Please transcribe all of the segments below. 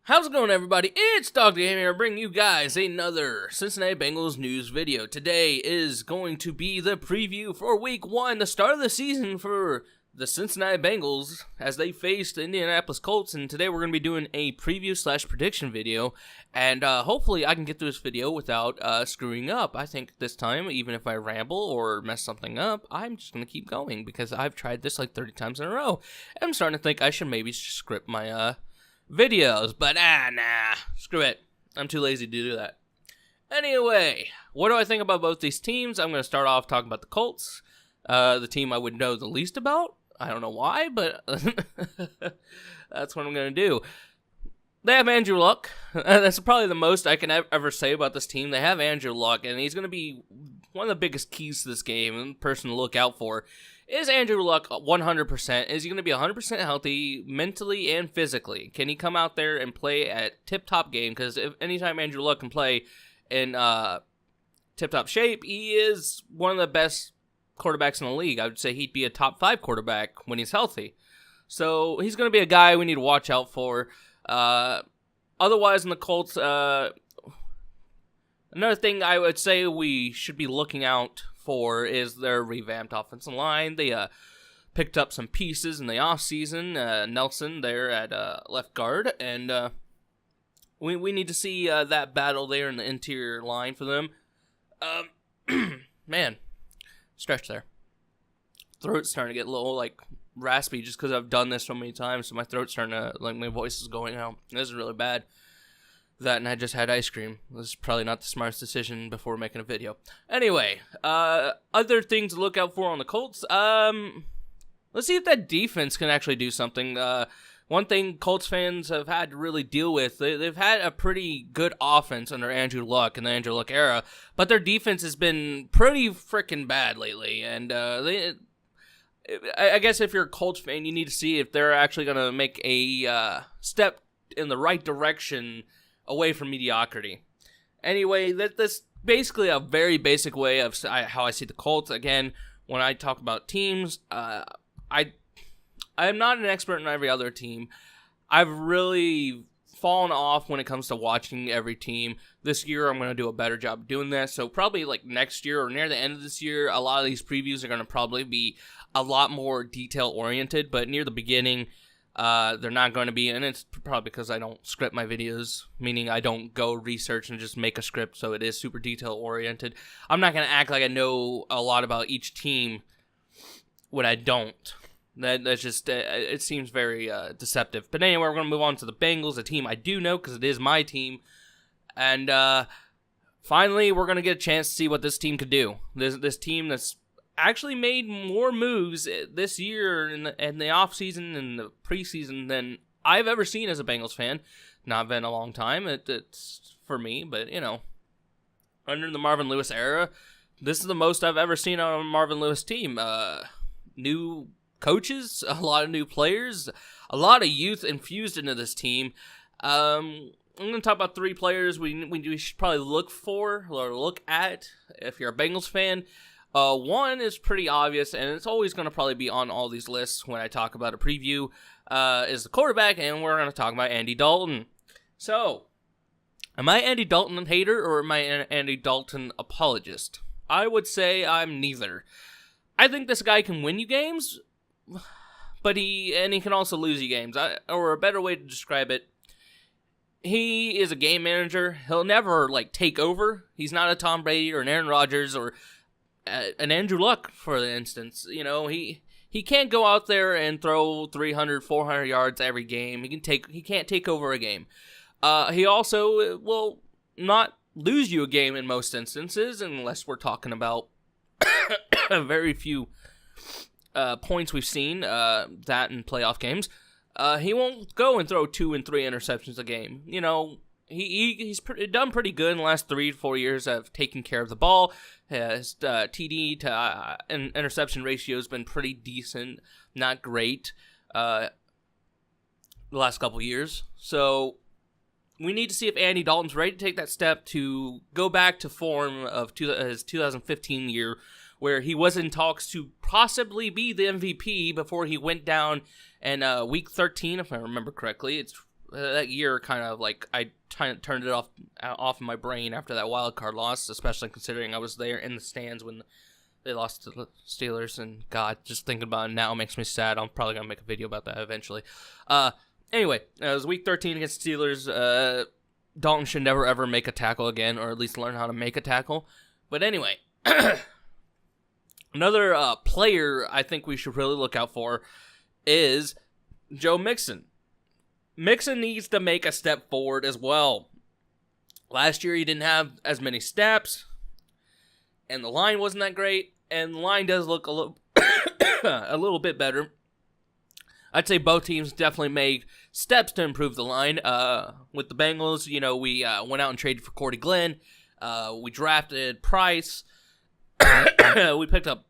How's it going, everybody? It's Dr. Game here, bringing you guys another Cincinnati Bengals news video. Today is going to be the preview for Week 1, the start of the season for the Cincinnati Bengals as they face the Indianapolis Colts. And today we're going to be doing a preview/prediction video. And hopefully I can get through this video without screwing up. I think this time, even if I ramble or mess something up, I'm just going to keep going because I've tried this like 30 times in a row. And I'm starting to think I should maybe script my videos, but nah, screw it. I'm too lazy to do that. Anyway, what do I think about both these teams? I'm going to start off talking about the Colts, the team I would know the least about. I don't know why, but that's what I'm going to do. They have Andrew Luck. That's probably the most I can ever say about this team. They have Andrew Luck, and he's going to be one of the biggest keys to this game and the person to look out for. Is Andrew Luck 100%? Is he going to be 100% healthy mentally and physically? Can he come out there and play at tip-top game? Because anytime Andrew Luck can play in tip-top shape, he is one of the best quarterbacks in the league. I would say he'd be a top 5 quarterback when he's healthy. So he's going to be a guy we need to watch out for. Otherwise, in the Colts, another thing I would say we should be looking out for is their revamped offensive line. They picked up some pieces in the offseason. Nelson there at left guard, and we need to see that battle there in the interior line for them. Man, stretch there. Throat's starting to get a little like raspy just because I've done this so many times, so my throat's starting to, like, my voice is going out. This is really bad. That, and I just had ice cream. This is probably not the smartest decision before making a video. Anyway, other things to look out for on the Colts. Let's see if that defense can actually do something. One thing Colts fans have had to really deal with, they've had a pretty good offense under Andrew Luck in the Andrew Luck era, but their defense has been pretty freaking bad lately, and I guess if you're a Colts fan, you need to see if they're actually going to make a step in the right direction away from mediocrity. Anyway, that's basically a very basic way of how I see the Colts. Again, when I talk about teams, I am not an expert in every other team. I've really fallen off when it comes to watching every team. This year, I'm going to do a better job of doing that. So probably like next year or near the end of this year, a lot of these previews are going to probably be a lot more detail-oriented. But near the beginning, they're not going to be, and it's probably because I don't script my videos, meaning I don't go research and just make a script, so it is super detail-oriented. I'm not going to act like I know a lot about each team when I don't. That's just, it seems very deceptive. But anyway, we're going to move on to the Bengals, a team I do know because it is my team. And finally, we're going to get a chance to see what this team could do. This team that's actually made more moves this year in the offseason and the preseason than I've ever seen as a Bengals fan. Not been a long time, it's for me, but, you know, under the Marvin Lewis era, this is the most I've ever seen on a Marvin Lewis team. New coaches, a lot of new players, a lot of youth infused into this team. I'm going to talk about 3 players we should probably look for or look at if you're a Bengals fan. One is pretty obvious, and it's always going to probably be on all these lists when I talk about a preview, is the quarterback, and we're going to talk about Andy Dalton. So, am I Andy Dalton hater, or am I an Andy Dalton apologist? I would say I'm neither. I think this guy can win you games, but he can also lose you games. Or a better way to describe it, he is a game manager. He'll never, take over. He's not a Tom Brady or an Aaron Rodgers or an Andrew Luck, for instance. You know, he can't go out there and throw 300, 400 yards every game. He can't take over a game. He also will not lose you a game in most instances, unless we're talking about very few points we've seen, that in playoff games. He won't go and throw 2 and 3 interceptions a game. You know, he's done pretty good in the last 3 to 4 years of taking care of the ball. His TD to interception ratio has been pretty decent, not great, the last couple years. So we need to see if Andy Dalton's ready to take that step to go back to form of his 2015 year, where he was in talks to possibly be the MVP before he went down in Week 13, if I remember correctly. It's that year kind of like I turned it off of my brain after that wild card loss, especially considering I was there in the stands when they lost to the Steelers. And God, just thinking about it now makes me sad. I'm probably gonna make a video about that eventually. Anyway, it was week 13 against Steelers. Dalton should never ever make a tackle again, or at least learn how to make a tackle. But anyway, another player I think we should really look out for is Joe Mixon. Mixon needs to make a step forward as well. Last year he didn't have as many steps, and the line wasn't that great, and the line does look a little a little bit better. I'd say both teams definitely made steps to improve the line. With the Bengals, we went out and traded for Cordy Glenn. We drafted Price. We picked up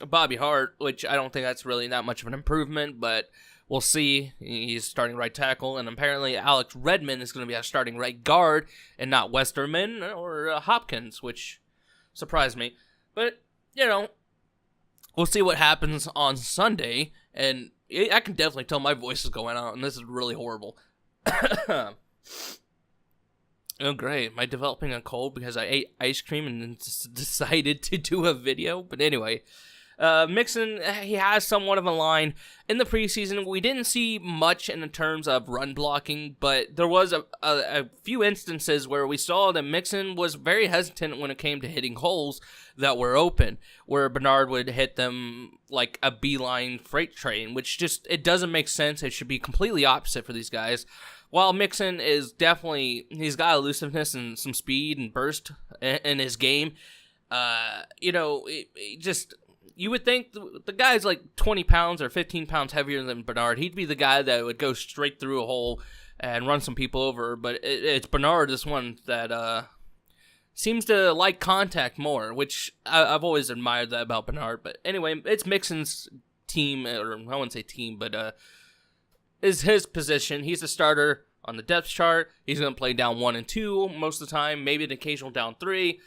Bobby Hart, which I don't think that's really that much of an improvement, but we'll see. He's starting right tackle, and apparently Alex Redmond is going to be a starting right guard and not Westerman or Hopkins, which surprised me. But, we'll see what happens on Sunday, and I can definitely tell my voice is going out, and this is really horrible. Oh, great. Am I developing a cold because I ate ice cream and then decided to do a video? But anyway, Mixon, he has somewhat of a line. In the preseason, we didn't see much in terms of run blocking, but there was a few instances where we saw that Mixon was very hesitant when it came to hitting holes that were open, where Bernard would hit them like a beeline freight train, which it doesn't make sense. It should be completely opposite for these guys. While Mixon is definitely, he's got elusiveness and some speed and burst in his game, you would think the guy's like 20 pounds or 15 pounds heavier than Bernard. He'd be the guy that would go straight through a hole and run some people over. But it's Bernard, this one, that seems to like contact more, which I've always admired that about Bernard. But anyway, it's Mixon's team, or I wouldn't say team, but is his position. He's the starter on the depth chart. He's going to play down 1 and 2 most of the time, maybe an occasional down 3.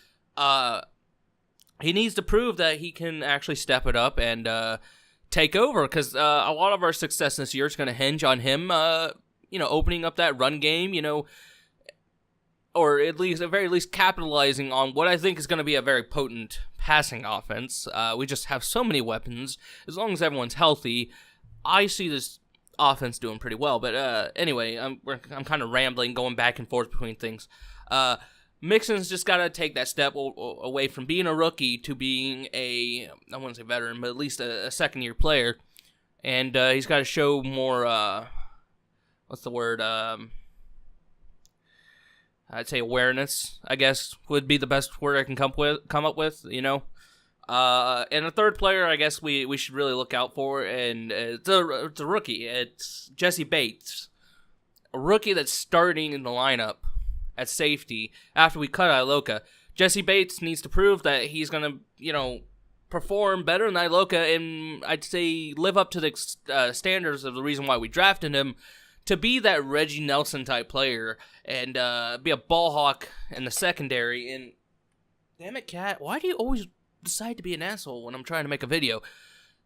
He needs to prove that he can actually step it up and take over, because a lot of our success this year is going to hinge on him, opening up that run game, or at very least capitalizing on what I think is going to be a very potent passing offense. We just have so many weapons. As long as everyone's healthy, I see this offense doing pretty well. But anyway, I'm kind of rambling, going back and forth between things. Mixon's just got to take that step away from being a rookie to being I wouldn't say veteran, but at least a second-year player. And he's got to show more, what's the word? I'd say awareness, I guess, would be the best word I can come up with, And a third player, I guess, we should really look out for, and it's a rookie. It's Jesse Bates, a rookie that's starting in the lineup at safety after we cut Iloka. Jesse Bates needs to prove that he's going to, perform better than Iloka, and I'd say live up to the standards of the reason why we drafted him, to be that Reggie Nelson type player and be a ball hawk in the secondary. And damn it, Cat, why do you always decide to be an asshole when I'm trying to make a video?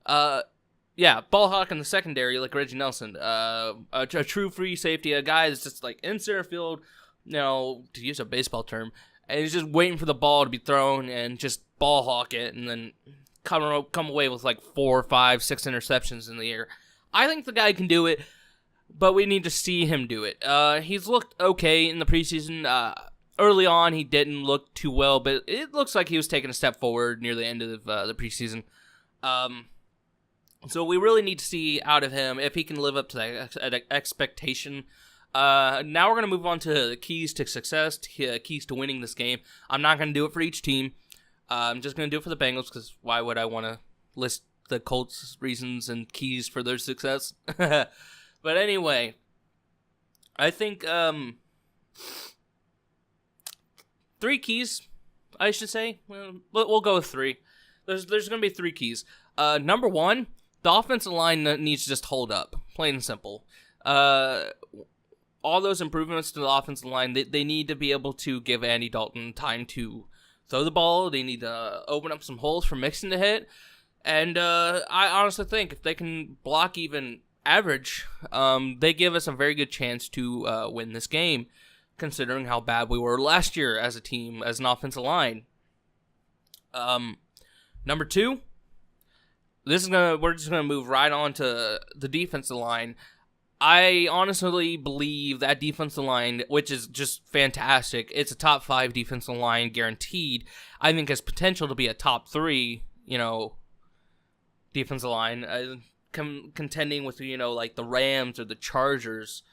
Yeah, ball hawk in the secondary like Reggie Nelson. A true free safety, a guy that's just like in center field, to use a baseball term, and he's just waiting for the ball to be thrown and just ball hawk it, and then come away with like 4, 5, 6 interceptions in the air. I think the guy can do it, but we need to see him do it. He's looked okay in the preseason. Early on, he didn't look too well, but it looks like he was taking a step forward near the end of the preseason. So we really need to see out of him if he can live up to that expectation. Now we're going to move on to the keys to success, keys to winning this game. I'm not going to do it for each team. I'm just going to do it for the Bengals, because why would I want to list the Colts' reasons and keys for their success? But anyway, I think 3 keys, I should say. We'll go with 3. There's going to be 3 keys. Number 1, the offensive line needs to just hold up, plain and simple. All those improvements to the offensive line, they need to be able to give Andy Dalton time to throw the ball. They need to open up some holes for Mixon to hit. And I honestly think if they can block even average, they give us a very good chance to win this game, considering how bad we were last year as a team, as an offensive line. Number 2, we're just gonna move right on to the defensive line. I honestly believe that defensive line, which is just fantastic, it's a top 5 defensive line guaranteed. I think has potential to be a top 3, defensive line, contending with, like the Rams or the Chargers.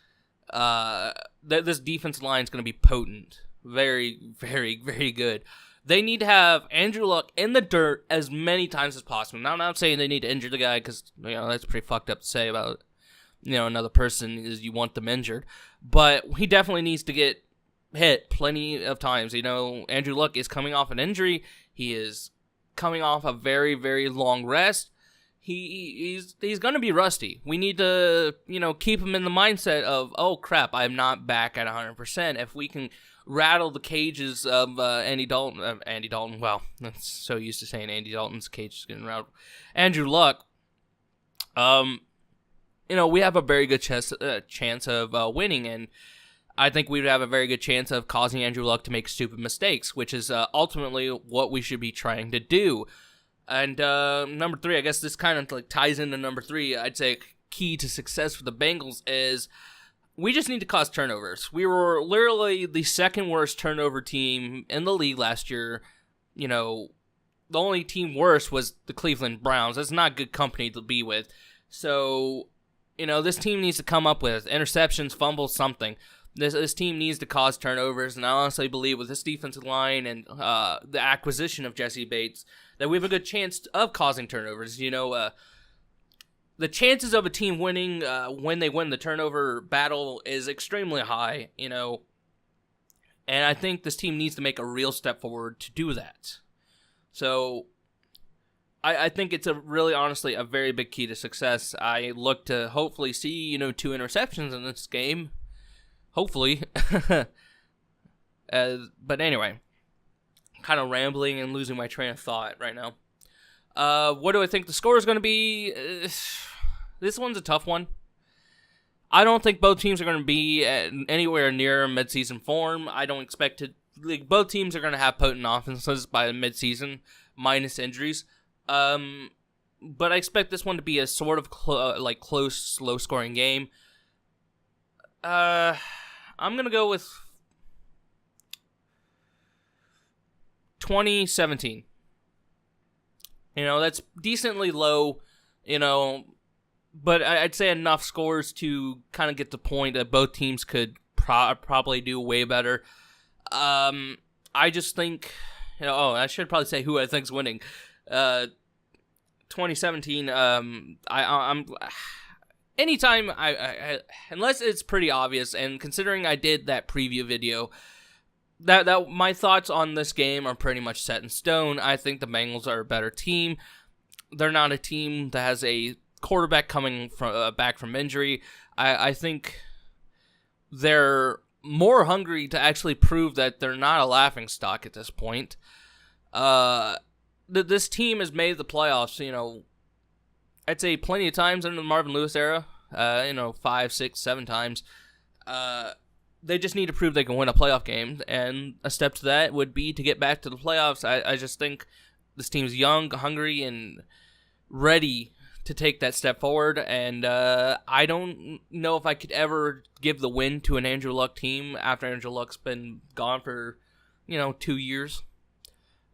This defensive line is going to be potent. Very, very, very good. They need to have Andrew Luck in the dirt as many times as possible. Now, I'm not saying they need to injure the guy, because, that's pretty fucked up to say about, another person, is you want them injured. But he definitely needs to get hit plenty of times. Andrew Luck is coming off an injury. He is coming off a very, very long rest. He's going to be rusty. We need to, keep him in the mindset of, oh, crap, I'm not back at 100%. If we can rattle the cages of Andy Dalton, well, that's so used to saying Andy Dalton's cage is getting rattled. Andrew Luck, we have a very good chance of winning, and I think we would have a very good chance of causing Andrew Luck to make stupid mistakes, which is ultimately what we should be trying to do. And number 3, I guess this kind of ties into number 3. I'd say key to success for the Bengals is we just need to cause turnovers. We were literally the second worst turnover team in the league last year. The only team worse was the Cleveland Browns. That's not good company to be with. So, this team needs to come up with interceptions, fumbles, something. This team needs to cause turnovers, and I honestly believe with this defensive line and the acquisition of Jesse Bates that we have a good chance of causing turnovers. The chances of a team winning when they win the turnover battle is extremely high, and I think this team needs to make a real step forward to do that. So I think it's honestly a very big key to success. I look to hopefully see, 2 interceptions in this game. Hopefully. But anyway, kind of rambling and losing my train of thought right now. What do I think the score is going to be? This one's a tough one. I don't think both teams are going to be anywhere near midseason form. I don't expect to. Both teams are going to have potent offenses by the midseason, minus injuries. But I expect this one to be a sort of close, low-scoring game. I'm going to go with 2017. That's decently low, but I'd say enough scores to kind of get the point that both teams could probably do way better. I just think, I should probably say who I think's winning. 2017, I'm anytime I unless it's pretty obvious, and considering I did that preview video, that my thoughts on this game are pretty much set in stone. I think the Bengals are a better team. They're not a team that has a quarterback coming back from injury. I think they're more hungry to actually prove that they're not a laughingstock at this point. This team has made the playoffs, I'd say plenty of times under the Marvin Lewis era, 5, 6, 7 times. They just need to prove they can win a playoff game, and a step to that would be to get back to the playoffs. I just think this team's young, hungry, and ready to take that step forward, and I don't know if I could ever give the win to an Andrew Luck team after Andrew Luck's been gone for, 2 years.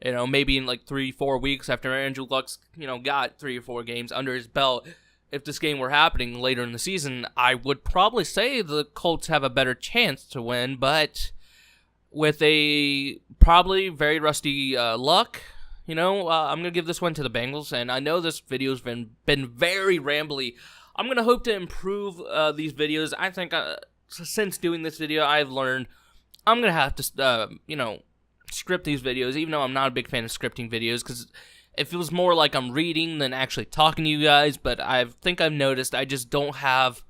Maybe in 3-4 weeks after Andrew Luck's, got 3 or 4 games under his belt. If this game were happening later in the season, I would probably say the Colts have a better chance to win, but with a probably very rusty Luck, I'm going to give this one to the Bengals, and I know this video's been very rambly. I'm going to hope to improve these videos. I think since doing this video, I've learned I'm going to have to, script these videos, even though I'm not a big fan of scripting videos, because it feels more like I'm reading than actually talking to you guys, but I think I've noticed I just don't have,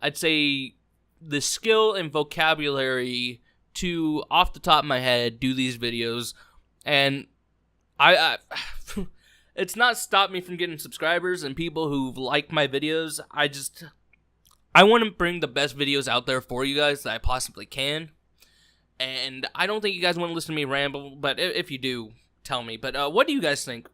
I'd say, the skill and vocabulary to, off the top of my head, do these videos, and it's not stopped me from getting subscribers and people who like my videos. I want to bring the best videos out there for you guys that I possibly can. And I don't think you guys want to listen to me ramble, but if you do, tell me. But what do you guys think?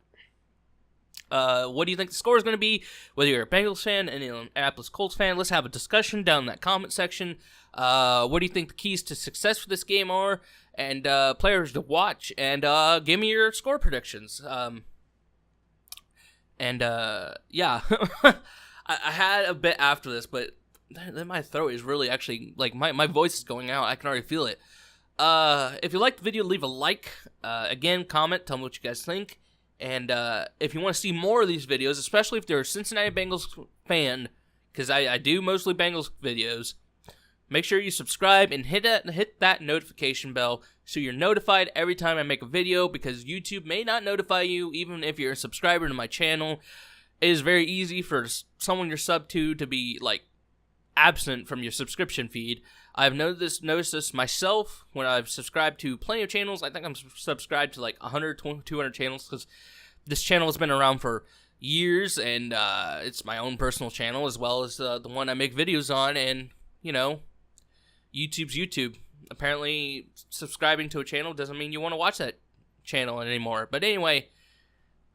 What do you think the score is going to be? Whether you're a Bengals fan and an Indianapolis Colts fan, let's have a discussion down in that comment section. What do you think the keys to success for this game are? And players to watch? And give me your score predictions. Yeah. I had a bit after this, but then my throat is really actually, like, my voice is going out. I can already feel it. If you liked the video, leave a like. Again, comment, tell me what you guys think. And if you want to see more of these videos, especially if you're a Cincinnati Bengals fan, because I do mostly Bengals videos, make sure you subscribe and hit that notification bell so you're notified every time I make a video, because YouTube may not notify you even if you're a subscriber to my channel. It is very easy for someone you're sub to be, like, absent from your subscription feed. I've noticed this myself when I've subscribed to plenty of channels. I think I'm subscribed to like 100, 200 channels, because this channel has been around for years, and it's my own personal channel as well as the one I make videos on. And, you know, YouTube's YouTube. Apparently, subscribing to a channel doesn't mean you want to watch that channel anymore. But anyway,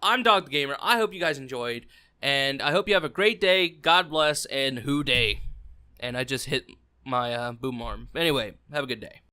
I'm Dog the Gamer. I hope you guys enjoyed, and I hope you have a great day. God bless, and who day. And I just hit my boom arm. Anyway, have a good day.